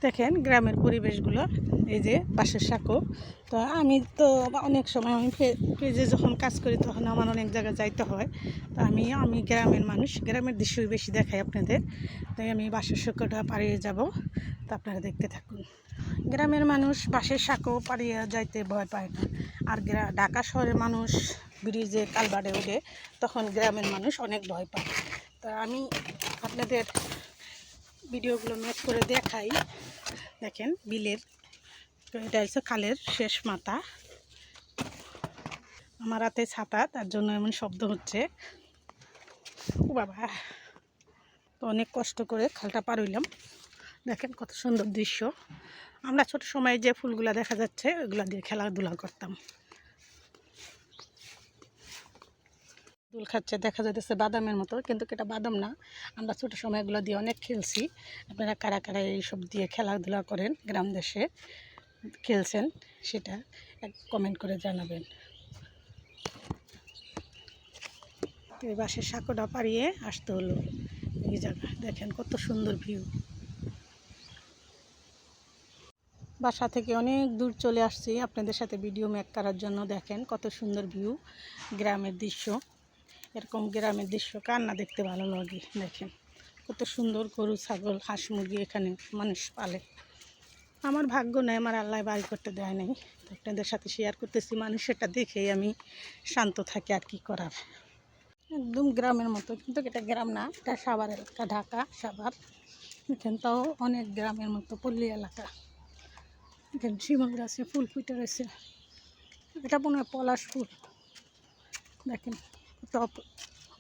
দেখেন গ্রামের পরিবেশগুলো, এই যে বাঁশের সাঁকো। তো আমি তো অনেক সময় আমি পেজে যখন কাজ করি তখন আমার অনেক জায়গায় যাইতে হয়। তো আমি গ্রামের মানুষ, গ্রামের দৃশ্যই বেশি দেখাই আপনাদের। তাই আমি বাঁশের সাঁকোটা পাড়িয়ে যাব, তো আপনারা দেখতে থাকুন। গ্রামের মানুষ বাঁশের সাঁকো পাড়িয়ে যাইতে ভয় পায় না। আর ঢাকা শহরের মানুষ ব্রিজে কালভার্টে ওঠে, তখন গ্রামের মানুষ অনেক ভয় পায়। তা আমি আপনাদের ভিডিওগুলো ম্যাচ করে দেখাই। দেখেন বিলের, তো এটা হচ্ছে খালের শেষ মাথা। আমার হাতে ছাতা, তার জন্য এমন শব্দ হচ্ছে। ও বাবা, তো অনেক কষ্ট করে খালটা পার হইলাম। দেখেন কত সুন্দর দৃশ্য। আমরা ছোট সময়ে যে ফুলগুলা দেখা যাচ্ছে ওইগুলা দিয়ে খেলাধুলা করতাম। দুল খাচ্ছে, দেখা যাচ্ছে বাদামের মতো, কিন্তু এটা বাদাম না। আমরা ছোটো সময় এগুলো দিয়ে অনেক খেলছি। আপনারা কারা কারা এইসব দিয়ে খেলাধুলা করেন, গ্রাম দেশে খেলছেন, সেটা কমেন্ট করে জানাবেন। এই বাঁশের সাঁকোটা পাড়িয়ে আসতে হলো এই জায়গা। দেখেন কত সুন্দর ভিউ। বাসা থেকে অনেক দূর চলে আসছি আপনাদের সাথে ভিডিও মেক করার জন্য। দেখেন কত সুন্দর ভিউ, গ্রামের দৃশ্য। এরকম গ্রামের দৃশ্য কার না দেখতে ভালো লাগে। দেখেন কত সুন্দর গরু, ছাগল, হাঁস, মুরগি এখানে মানুষ পালে। আমার ভাগ্য নেই, আমার আল্লাহ বাড়ি করতে দেয় নাই। তো আপনাদের সাথে শেয়ার করতেছি, মানুষেরটা দেখেই আমি শান্ত থাকি। আর কি করার, একদম গ্রামের মতো, কিন্তু এটা গ্রাম না, এটা সাভার এলাকা, ঢাকা সাভার। এখান তাও অনেক গ্রামের মতো পল্লী এলাকা। এখানে শিমুল গাছে ফুল ফুটে রয়েছে, এটা মনে হয় পলাশ ফুল। দেখেন কত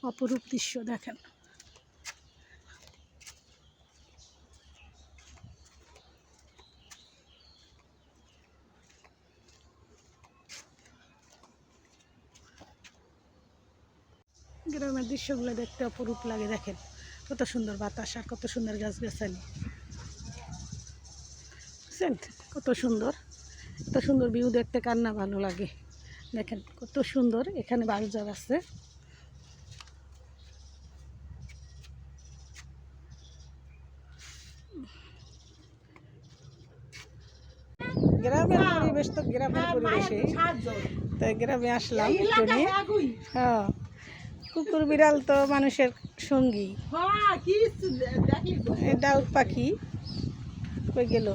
অপরূপ দৃশ্য। দেখেন গ্রামের দৃশ্যগুলো দেখতে অপরূপ লাগে। দেখেন কত সুন্দর বাতাস আর কত সুন্দর গাছগাছালি, বুঝছেন? কত সুন্দর, কত সুন্দর ভিউ দেখতে কার না ভালো লাগে। দেখেন কত সুন্দর, এখানে বাজার আছে। গ্রামের পরিবেশ তো গ্রামের পরিবেশে, তাই গ্রামে আসলাম। হ্যাঁ, কুকুর বিড়াল তো মানুষের সঙ্গী। ডাউক পাখি কই গেল?